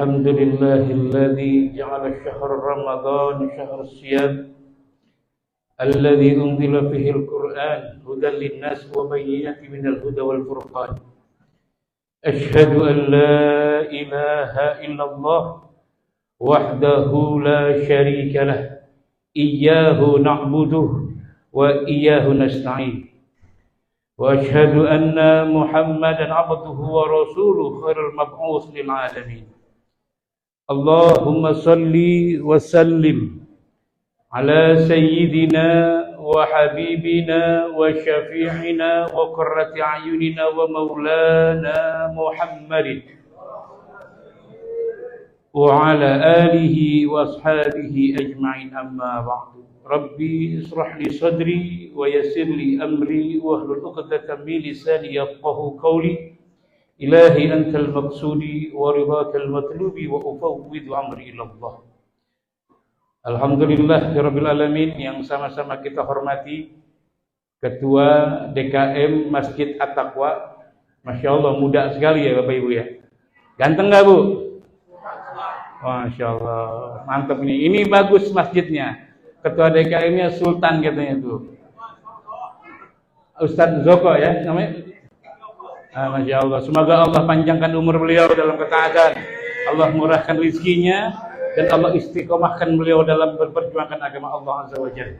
الحمد لله الذي جعل شهر رمضان شهر الصيام الذي أنزل فيه القرآن هدى للناس وبينات من الهدى والفرقان. أشهد أن لا إله إلا الله وحده لا شريك له إياه نعبده وإياه نستعين. وأشهد أن محمدا عبده ورسوله خير المبعوث للعالمين. اللهم صل وسلم على سيدنا وحبيبنا وشفيعنا وقرة أعيننا ومولانا محمد وعلى آله وأصحابه أجمعين. أما بعد، ربي اشرح لي صدري ويسر لي أمري واحلل عقدة من لساني يفقهوا قولي. إلهي أنت المقصود ورضاك المطلوب وأفوض أمري إلى الله. Alhamdulillah Rabbil Alamin, yang sama-sama kita hormati Ketua DKM Masjid At-Taqwa. Masya Allah, muda sekali ya Bapak Ibu ya. Ganteng gak Bu? Masya Allah, mantap nih. Ini bagus masjidnya. Ketua DKM-nya Sultan katanya tuh, Ustadz Zoko ya namanya. Masya Allah, semoga Allah panjangkan umur beliau dalam ketaatan, Allah murahkan rizkinya, dan Allah istiqomahkan beliau dalam berperjuangkan agama Allah Azza wa Jalla.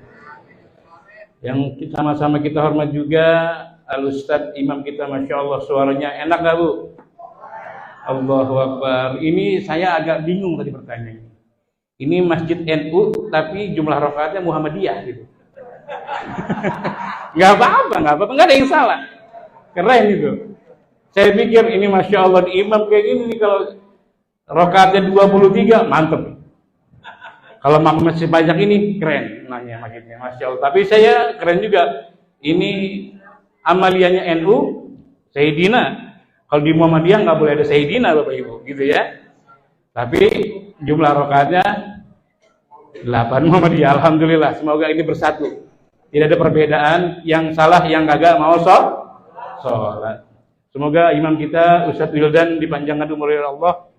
Yang sama-sama kita hormat juga Al-Ustadz Imam kita, Masya Allah, suaranya enak gak Bu? Allahu Akbar. Ini saya agak bingung tadi pertanyaannya. Ini masjid NU tapi jumlah rakaatnya Muhammadiyah gitu. Gak apa-apa, gak ada yang salah. Keren itu. Saya pikir ini Masya Allah, di imam kayak gini kalau rakaatnya 23 mantep. Kalau masih banyak ini keren nanya maksudnya, Masya Allah. Tapi saya keren juga. Ini amaliannya NU Sayyidina. Kalau di Muhammadiyah nggak boleh ada Sayyidina Bapak Ibu, gitu ya. Tapi jumlah rakaatnya 8 Muhammadiyah. Alhamdulillah, semoga ini bersatu. Tidak ada perbedaan, yang salah yang kagak mau sholat. Semoga imam kita Ustadz Wildan dipanjangkan umur oleh Allah,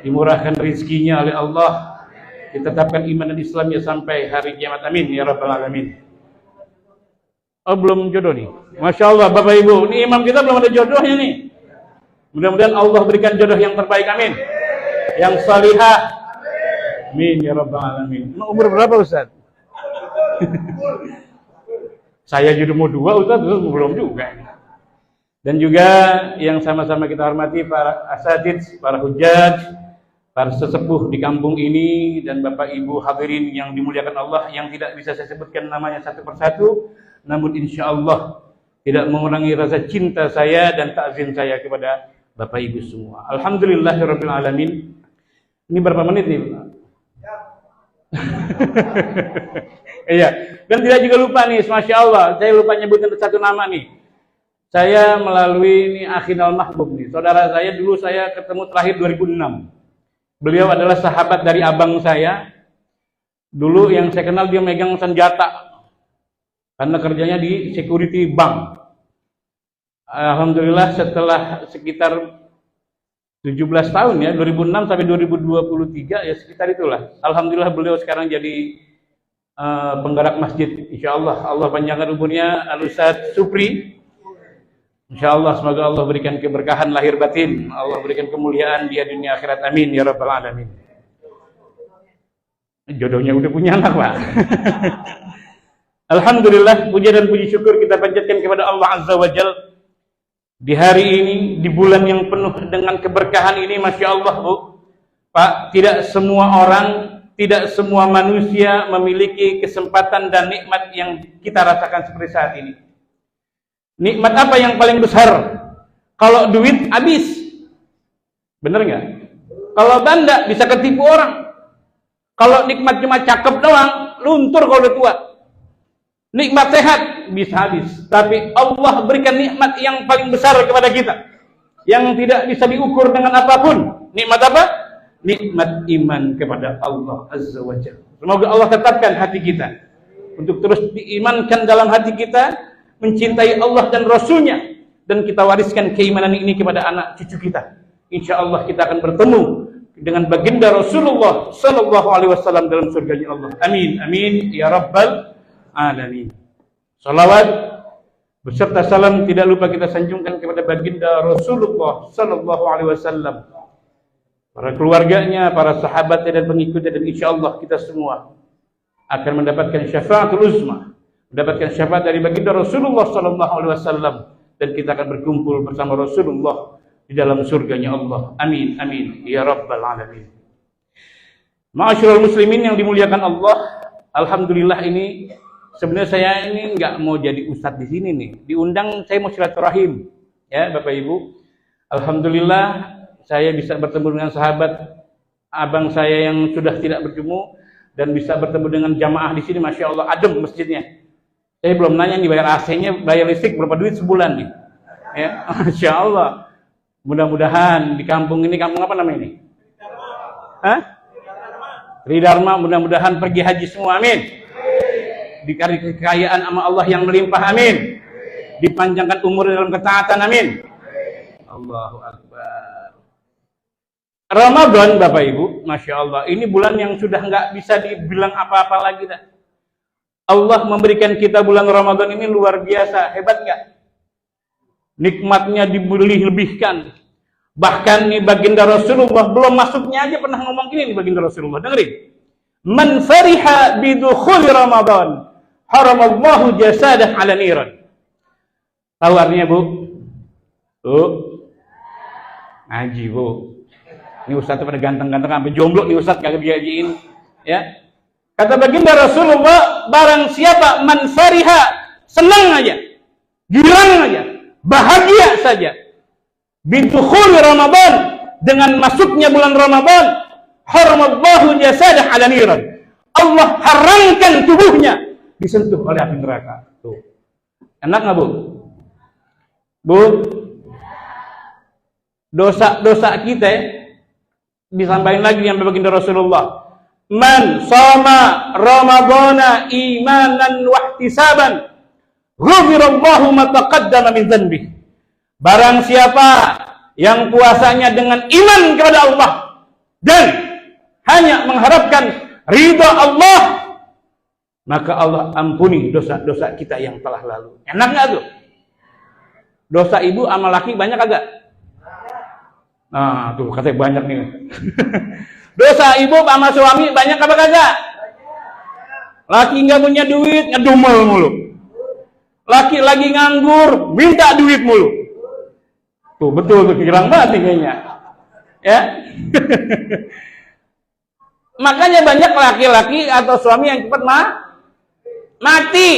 dimurahkan rizkinya oleh Allah, ditetapkan iman dan Islamnya sampai hari kiamat. Amin ya rabbal alamin. Oh, belum jodoh nih. Masya Allah Bapak Ibu, ini imam kita belum ada jodohnya nih. Mudah-mudahan Allah berikan jodoh yang terbaik, amin. Yang salihah, amin ya rabbal alamin. Umur berapa Ustaz? Saya jodoh mau 2, Ustaz belum juga. Dan juga yang sama-sama kita hormati para asatidz, para hujjaj, para sesepuh di kampung ini, dan Bapak Ibu hadirin yang dimuliakan Allah, yang tidak bisa saya sebutkan namanya satu persatu, namun insya Allah tidak mengurangi rasa cinta saya dan takzim saya kepada Bapak Ibu semua. Alhamdulillahirabbil alamin. Ini berapa menit nih? Iya. Dan tidak juga lupa nih, Masya Allah, saya lupa nyebutin satu nama nih. Saya melalui ini Akhinal Mahbub nih. Saudara saya dulu saya ketemu terakhir 2006. Beliau adalah sahabat dari abang saya. Dulu yang saya kenal dia megang senjata. Karena kerjanya di security bank. Alhamdulillah setelah sekitar 17 tahun ya, 2006 sampai 2023 ya sekitar itulah. Alhamdulillah beliau sekarang jadi penggerak masjid. Insyaallah Allah panjangkan umurnya, Al-Ustadz Supri. Insyaallah semoga Allah berikan keberkahan lahir batin, Allah berikan kemuliaan di dunia akhirat, amin ya rabbal alamin. Jodohnya udah punya anak Pak. Alhamdulillah, puja dan puji syukur kita panjatkan kepada Allah Azza wa Jalla. Di hari ini, di bulan yang penuh dengan keberkahan ini, Masya Allah Bu, Pak, tidak semua orang, tidak semua manusia memiliki kesempatan dan nikmat yang kita rasakan seperti saat ini. Nikmat apa yang paling besar? Kalau duit habis, bener nggak? Kalau banda bisa ketipu orang. Kalau nikmat cuma cakep doang, luntur kalau udah tua. Nikmat sehat bisa habis. Tapi Allah berikan nikmat yang paling besar kepada kita, yang tidak bisa diukur dengan apapun. Nikmat apa? Nikmat iman kepada Allah Azza wa Jalla. Semoga Allah tetapkan hati kita untuk terus diimankan dalam hati kita, mencintai Allah dan Rasulnya, dan kita wariskan keimanan ini kepada anak cucu kita. Insya Allah kita akan bertemu dengan baginda Rasulullah sallallahu alaihi wasallam dalam surganya Allah. Amin amin ya rabbal alamin. Salawat beserta salam tidak lupa kita sanjungkan kepada baginda Rasulullah sallallahu alaihi wasallam, para keluarganya, para sahabatnya dan pengikutnya, dan insyaallah kita semua akan mendapatkan syafaatul uzma, mendapatkan syafaat dari baginda Rasulullah sallallahu alaihi wasallam, dan kita akan berkumpul bersama Rasulullah di dalam surganya Allah. Amin amin ya rabbal alamin. Ma'asyiral muslimin yang dimuliakan Allah, alhamdulillah ini sebenarnya saya ini nggak mau jadi ustadz di sini nih. Diundang saya mau silaturahim, ya Bapak Ibu. Alhamdulillah saya bisa bertemu dengan sahabat abang saya yang sudah tidak bertemu, dan bisa bertemu dengan jamaah di sini. Masya Allah, adem masjidnya. Saya belum nanya nih bayar AC-nya, bayar listrik berapa duit sebulan nih. Ya, Masya Allah. Mudah-mudahan di kampung ini, kampung apa namanya ini? Hah? Tridharma. Mudah-mudahan pergi haji semua, amin. Dikasih kekayaan sama Allah yang melimpah, amin. Dipanjangkan umur dalam ketaatan, amin. Allahu Akbar. Ramadan Bapak Ibu, Masya Allah, ini bulan yang sudah nggak bisa dibilang apa-apa lagi dah. Allah memberikan kita bulan Ramadan ini luar biasa, hebat nggak? Nikmatnya dilebih-lebihkan. Bahkan nih baginda Rasulullah belum masuknya aja pernah ngomong gini nih baginda Rasulullah, dengerin. Man fariha bidukhul Ramadan haramallahu jasadah ala niran. Tahu artinya Bu? Bu? Ngaji Bu. Ini Ustaz pada ganteng-ganteng sampai jomblo nih Ustaz kagak digajiin, ya. Kata baginda Rasulullah, barang siapa man fariha, senang aja, girang aja, bahagia saja, bidukhul Ramadan, dengan masuknya bulan Ramadan, haramallahu jasadah ala niran. Allah haramkan tubuhnya disentuh oleh api neraka. Tuh. Enak nggak Bu? Bu, dosa-dosa kita disampaikan lagi yang baginda Rasulullah. Man shoma Ramadana imanan wa ihtisaban ghufirallahu ma taqaddama min dzanbi. Barang siapa yang puasanya dengan iman kepada Allah dan hanya mengharapkan ridha Allah, maka Allah ampuni dosa-dosa kita yang telah lalu. Enak nggak tuh? Dosa ibu sama laki banyak agak? Nah, tuh katanya banyak nih. Dosa ibu sama suami banyak apa kagak? Laki nggak punya duit, ngedumel mulu. Laki lagi nganggur, minta duit mulu. Tuh betul tuh, kirang banget nih kayaknya. Ya. Makanya banyak laki-laki atau suami yang cepat mati.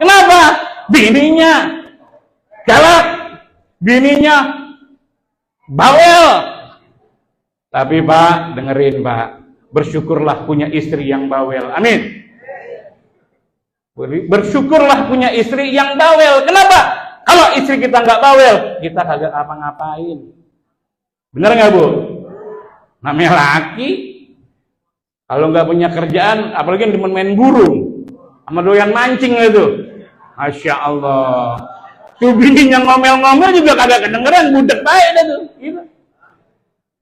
Kenapa? Bininya galak, bininya bawel. Tapi Pak, dengerin Pak, bersyukurlah punya istri yang bawel. Amin. Bersyukurlah punya istri yang bawel. Kenapa? Kalau istri kita nggak bawel, kita kagak apa-ngapain. Bener nggak Bu? Namanya laki, kalau nggak punya kerjaan, apalagi yang demen main burung, sama doyan mancing itu, Masya Allah. Tuh bininya ngomel-ngomel juga kagak kedengeran, budek baik dah tuh. Gitu.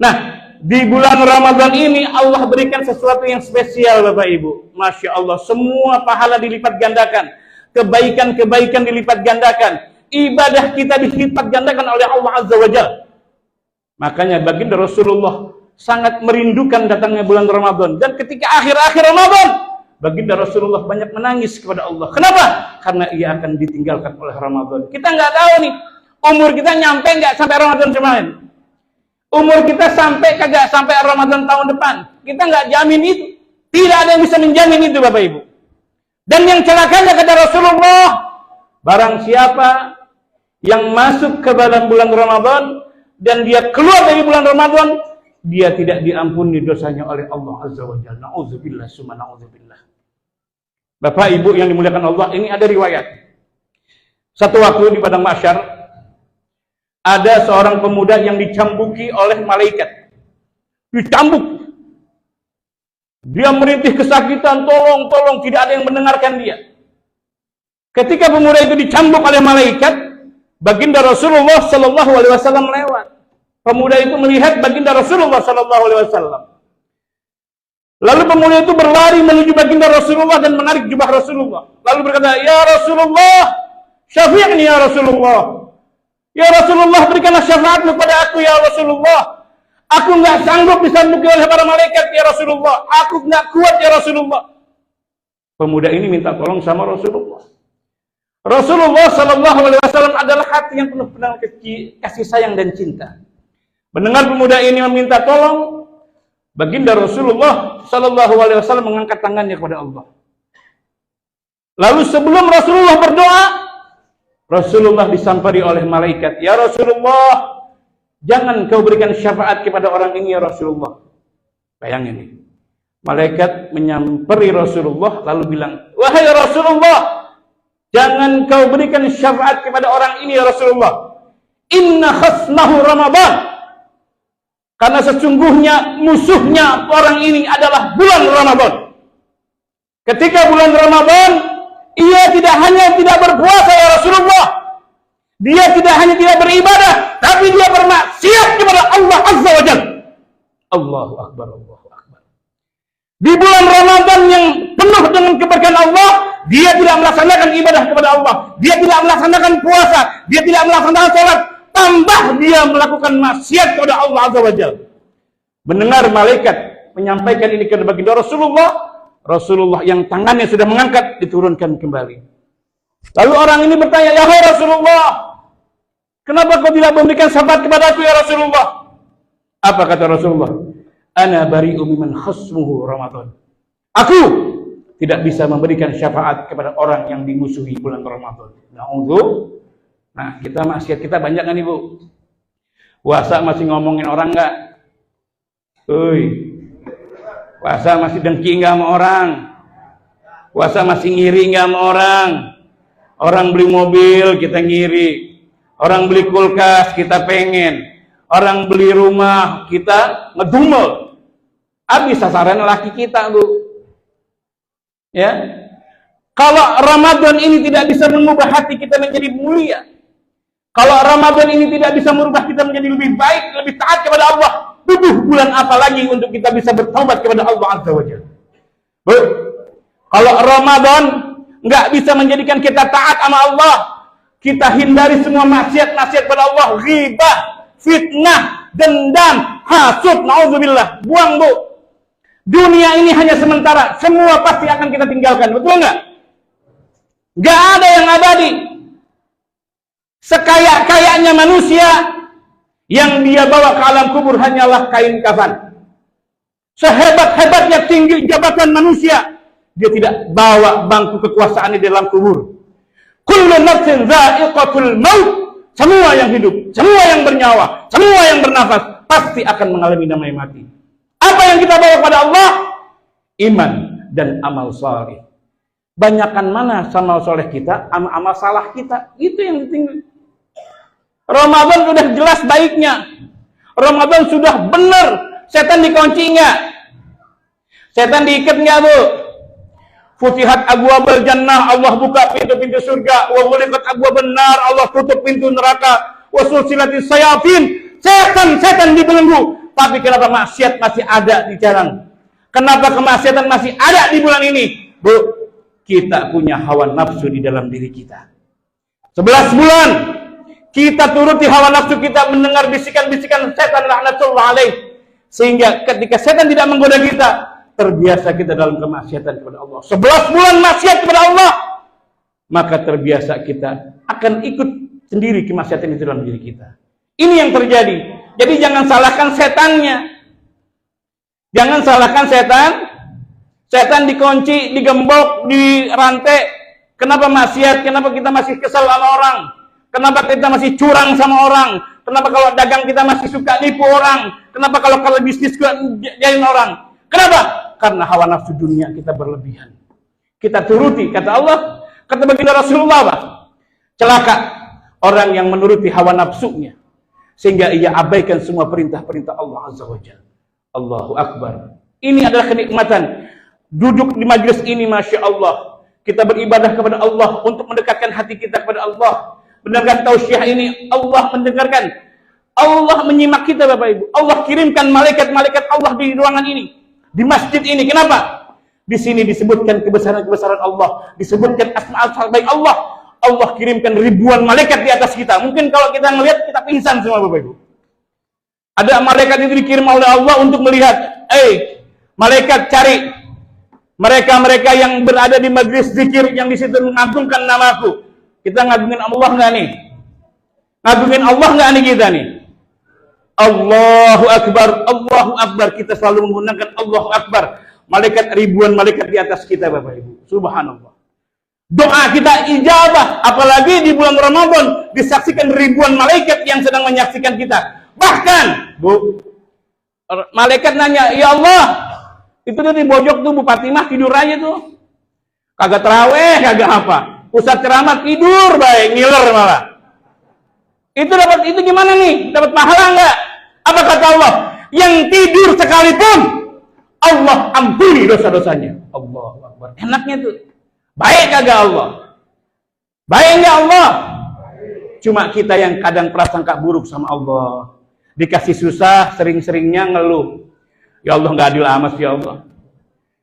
Nah, di bulan Ramadan ini Allah berikan sesuatu yang spesial Bapak Ibu. Masya Allah, semua pahala dilipat gandakan, kebaikan-kebaikan dilipat gandakan, ibadah kita dilipat gandakan oleh Allah Azza wa Jalla. Makanya baginda Rasulullah sangat merindukan datangnya bulan Ramadan, dan ketika akhir-akhir Ramadan baginda Rasulullah banyak menangis kepada Allah. Kenapa? Karena ia akan ditinggalkan oleh Ramadan. Kita nggak tahu nih umur kita nyampe nggak sampai Ramadan kemarin. Umur kita sampai kagak sampai Ramadan tahun depan. Kita nggak jamin itu. Tidak ada yang bisa menjamin itu Bapak Ibu. Dan yang celakanya kata Rasulullah, barang siapa yang masuk ke dalam bulan Ramadan dan dia keluar dari bulan Ramadan, dia tidak diampuni dosanya oleh Allah Azza wa Jalla. Na'udzubillah summa na'udzubillah. Bapak Ibu yang dimuliakan Allah, ini ada riwayat. Satu waktu di padang mahsyar ada seorang pemuda yang dicambuki oleh malaikat. Dicambuk. Dia merintih kesakitan, tolong, tolong, tidak ada yang mendengarkan dia. Ketika pemuda itu dicambuk oleh malaikat, baginda Rasulullah sallallahu alaihi wasallam lewat. Pemuda itu melihat baginda Rasulullah sallallahu alaihi wasallam. Lalu pemuda itu berlari menuju baginda Rasulullah dan menarik jubah Rasulullah. Lalu berkata, "Ya Rasulullah, syafi'ni ya Rasulullah. Ya Rasulullah, berikanlah syafaatmu kepada aku ya Rasulullah. Aku enggak sanggup disambuti oleh para malaikat ya Rasulullah. Aku enggak kuat ya Rasulullah." Pemuda ini minta tolong sama Rasulullah. Rasulullah sallallahu alaihi wasallam adalah hati yang penuh dengan kasih sayang dan cinta. Mendengar pemuda ini meminta tolong, baginda Rasulullah sallallahu alaihi wasallam mengangkat tangannya kepada Allah. Lalu sebelum Rasulullah berdoa, Rasulullah disampari oleh malaikat, "Ya Rasulullah, jangan kau berikan syafaat kepada orang ini ya Rasulullah." Bayangin nih. Malaikat menyampari Rasulullah lalu bilang, "Wahai Rasulullah, jangan kau berikan syafaat kepada orang ini ya Rasulullah. Inna khasmahu Ramadan." Karena sesungguhnya musuhnya orang ini adalah bulan Ramadan. Ketika bulan Ramadan, ia tidak hanya tidak berpuasa ya Rasulullah. Dia tidak hanya tidak beribadah, tapi dia bermaksiat kepada Allah Azza wa Jalla. Allahu Akbar, Allahu Akbar. Di bulan Ramadan yang penuh dengan keberkahan Allah, dia tidak melaksanakan ibadah kepada Allah. Dia tidak melaksanakan puasa. Dia tidak melaksanakan sholat. Tambah dia melakukan maksiat kepada Allah Azza wa Jalla. Mendengar malaikat menyampaikan ini kepada baginda Rasulullah, Rasulullah yang tangannya sudah mengangkat diturunkan kembali. Lalu orang ini bertanya, "Ya Rasulullah, kenapa kau tidak memberikan syafaat kepada aku ya Rasulullah?" Apa kata Rasulullah? "Ana bari'u mimman khasmuhu Ramadan." Aku tidak bisa memberikan syafaat kepada orang yang dimusuhi bulan Ramadan. Nah, kita maksiat kita banyak kan Ibu? Puasa masih ngomongin orang enggak? Puasa masih dengki enggak sama orang? Puasa masih ngiri enggak sama orang? Orang beli mobil kita ngiri. Orang beli kulkas kita pengen. Orang beli rumah kita ngedumel. Habis sasaran laki kita, Bu. Ya. Kalau Ramadan ini tidak bisa mengubah hati kita menjadi mulia, kalau Ramadan ini tidak bisa merubah kita menjadi lebih baik, lebih taat kepada Allah, butuh bulan apa lagi untuk kita bisa bertaubat kepada Allah Azza wa Jalla? Kalau Ramadan nggak bisa menjadikan kita taat sama Allah, kita hindari semua maksiat-maksiat pada Allah, ghibah, fitnah, dendam, hasud, naudzubillah, buang Bu. Dunia ini hanya sementara, semua pasti akan kita tinggalkan, betul nggak? Nggak ada yang abadi. Sekaya-kayanya manusia, yang dia bawa ke alam kubur hanyalah kain kafan. Sehebat-hebatnya tinggi jabatan manusia, dia tidak bawa bangku kekuasaan di dalam kubur. Kullu nafsin dha'iqatul maut. Semua yang hidup, semua yang bernyawa, semua yang bernafas pasti akan mengalami namanya mati. Apa yang kita bawa kepada Allah? Iman dan amal saleh. Banyakan mana amal soleh kita, amal salah kita, itu yang penting. Ramadan sudah jelas baiknya. Ramadan sudah benar. Setan dikunci enggak? Setan diikat enggak, Bu? Futihat abwabul jannah, Allah buka pintu-pintu surga. Wa ghuliqat abwabun nar, Allah tutup pintu neraka. Wa sulsilatis sayafin, setan dibelenggu. Tapi kenapa maksiat masih ada di jalan? Kenapa kemaksiatan masih ada di bulan ini? Bu, kita punya hawa nafsu di dalam diri kita. 11 bulan kita turuti hawa nafsu kita, mendengar bisikan-bisikan setan laknatullah alaih, sehingga ketika setan tidak menggoda kita, terbiasa kita dalam kemaksiatan kepada Allah. 11 bulan maksiat kepada Allah, maka terbiasa kita akan ikut sendiri kemaksiatan itu dalam diri kita. Ini yang terjadi. Jadi jangan salahkan setannya. Jangan salahkan setan. Setan dikunci, digembok, dirantai. Kenapa maksiat? Kenapa kita masih kesal sama orang? Kenapa kita masih curang sama orang? Kenapa kalau dagang kita masih suka nipu orang? Kenapa kalau bisnis kita jadiin orang? Kenapa? Karena hawa nafsu dunia kita berlebihan. Kita turuti, kata Allah, kata baginda Rasulullah, apa? Celaka orang yang menuruti hawa nafsunya, sehingga ia abaikan semua perintah-perintah Allah Azza wa Jalla. Allahu Akbar. Ini adalah kenikmatan duduk di majlis ini, Masya Allah. Kita beribadah kepada Allah untuk mendekatkan hati kita kepada Allah. Mendengarkan tausiah ini, Allah mendengarkan Allah menyimak kita Bapak Ibu. Allah kirimkan malaikat-malaikat Allah di ruangan ini, di masjid ini. Kenapa? Di sini disebutkan kebesaran-kebesaran Allah, disebutkan asma-asma baik Allah. Allah kirimkan ribuan malaikat di atas kita. Mungkin kalau kita melihat kita pingsan semua Bapak Ibu. Ada malaikat itu dikirim oleh Allah untuk melihat. Malaikat cari mereka-mereka yang berada di majlis zikir yang di situ mengagungkan namaku. Kita ngagungin Allah nggak nih? Ngagungin Allah nggak nih kita nih? Allahu Akbar, Allahu Akbar. Kita selalu menggunakan Allahu Akbar. Malaikat, ribuan malaikat di atas kita Bapak Ibu. Subhanallah. Doa kita ijabah. Apalagi di bulan Ramadan disaksikan ribuan malaikat yang sedang menyaksikan kita. Bahkan, Bu, malaikat nanya, ya Allah, itu tuh di pojok tuh Bu Fatimah tidur aja tuh. Kagak terawih, kagak apa. Ustaz ceramah tidur baik, ngiler malah. Itu gimana nih? Dapat pahala enggak? Apa kata Allah? Yang tidur sekalipun Allah ampuni dosa-dosanya. Allahu Akbar. Enaknya tuh. Baik kagak Allah? Baik enggak Allah? Cuma kita yang kadang prasangka buruk sama Allah. Dikasih susah, sering-seringnya ngeluh. Ya Allah enggak adil amat ya Allah.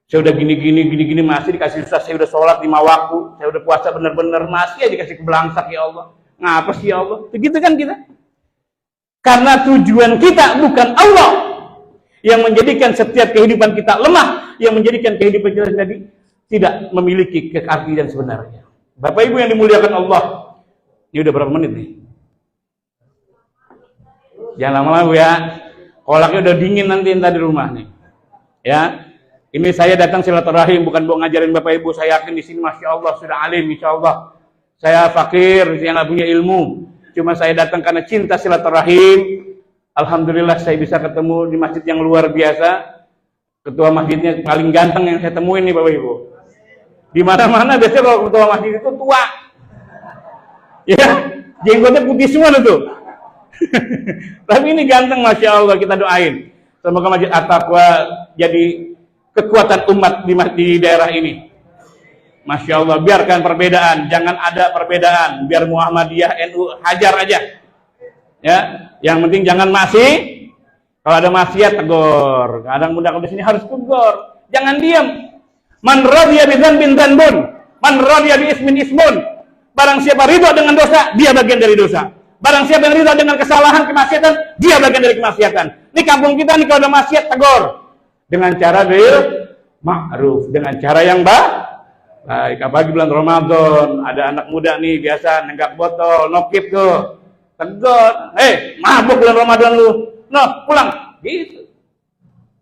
Saya udah gini-gini masih dikasih susah. Saya udah sholat 5 waktu. Saya udah puasa bener-bener masih aja dikasih kebelangsak ya Allah. Ngapa sih ya Allah? Begitu kan kita? Karena tujuan kita bukan Allah yang menjadikan setiap kehidupan kita lemah, yang menjadikan kehidupan kita jadi tidak memiliki keartian sebenarnya. Bapak Ibu yang dimuliakan Allah, ini udah berapa menit nih? Jangan lama-lama Bu ya. Kolaknya udah dingin nanti di rumah nih. Ya. Ini saya datang silaturahim bukan mau ngajarin Bapak Ibu. Saya yakin di sini Masya Allah sudah alim Insya Allah. Saya fakir, saya nggak punya ilmu. Cuma saya datang karena cinta silaturahim. Alhamdulillah saya bisa ketemu di masjid yang luar biasa. Ketua masjidnya paling ganteng yang saya temuin nih Bapak Ibu. Di mana-mana biasanya kalau ketua masjid itu tua. Ya, jenggotnya putih semua tuh. Tapi ini ganteng Masya Allah, kita doain. Semoga Masjid At-Taqwa jadi kekuatan umat di daerah ini. Masya Allah, biarkan perbedaan, jangan ada perbedaan, biar Muhammadiyah, NU, hajar aja. Ya, yang penting jangan masih, kalau ada maksiat tegur. Kadang mudah di sini harus tegur, jangan diam. Man radiya bi dzanbin dzanbun, man radiya bi ismin ismun. Barang siapa ridha dengan dosa, dia bagian dari dosa. Barang siapa yang ridha dengan kesalahan, kemaksiatan, dia bagian dari kemaksiatan. Ini kampung kita nih kalau ada maksiat tegur dengan cara bil ma'ruf, dengan cara yang baik. Apalagi bulan Ramadan, ada anak muda nih biasa nenggak botol, nokip tuh, tegur, mabuk bulan Ramadan lu, pulang, gitu.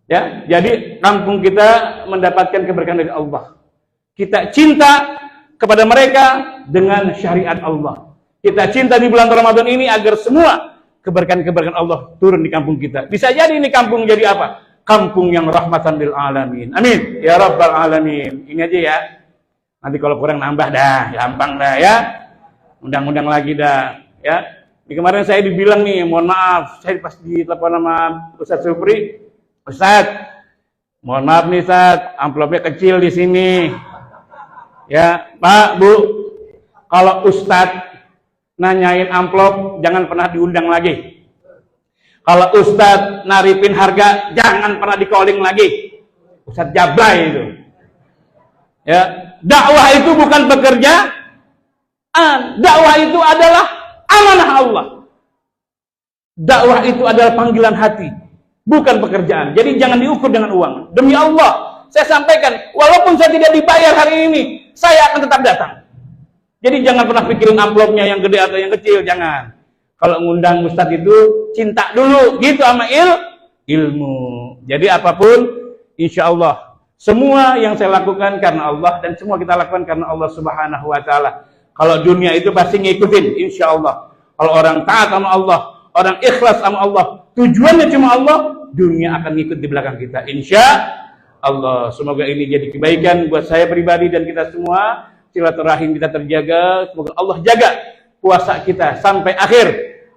Ya, jadi kampung kita mendapatkan keberkahan dari Allah. Kita cinta kepada mereka dengan syariat Allah. Kita cinta di bulan Ramadan ini agar semua keberkahan-keberkahan Allah turun di kampung kita. Bisa jadi ini kampung jadi apa? Kampung yang rahmatan lil alamin. Amin. Ya Rabbal alamin. Ini aja ya. Nanti kalau kurang nambah dah, gampang dah ya. Undang-undang lagi dah, ya. Di kemarin saya dibilang nih, mohon maaf, saya pas ditelepon sama Ustadz Supri, Ustadz, mohon maaf nih Ustadz, amplopnya kecil di sini. Ya, Pak, Bu, kalau Ustadz nanyain amplop, jangan pernah diundang lagi. Kalau Ustadz naripin harga, jangan pernah di calling lagi. Ustadz Jablay itu. Ya, dakwah itu bukan pekerjaan. Dakwah itu adalah amanah Allah. Dakwah itu adalah panggilan hati, bukan pekerjaan. Jadi jangan diukur dengan uang. Demi Allah, saya sampaikan, walaupun saya tidak dibayar hari ini, saya akan tetap datang. Jadi jangan pernah pikirin amplopnya yang gede atau yang kecil, jangan. Kalau ngundang Ustadz itu cinta dulu, gitu sama ilmu. Jadi apapun, insya Allah. Semua yang saya lakukan karena Allah dan semua kita lakukan karena Allah Subhanahu wa taala. Kalau dunia itu pasti ngikutin, insya Allah. Kalau orang taat sama Allah, orang ikhlas sama Allah, tujuannya cuma Allah, dunia akan ngikut di belakang kita, insya Allah. Semoga ini jadi kebaikan buat saya pribadi dan kita semua. Silaturahim kita terjaga, semoga Allah jaga puasa kita sampai akhir.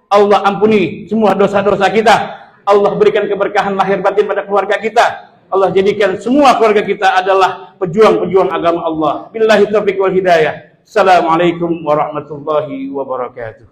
Allah ampuni semua dosa-dosa kita. Allah berikan keberkahan lahir batin pada keluarga kita. Allah jadikan semua keluarga kita adalah pejuang-pejuang agama Allah. Billahi taufiq wal hidayah. Assalamualaikum warahmatullahi wabarakatuh.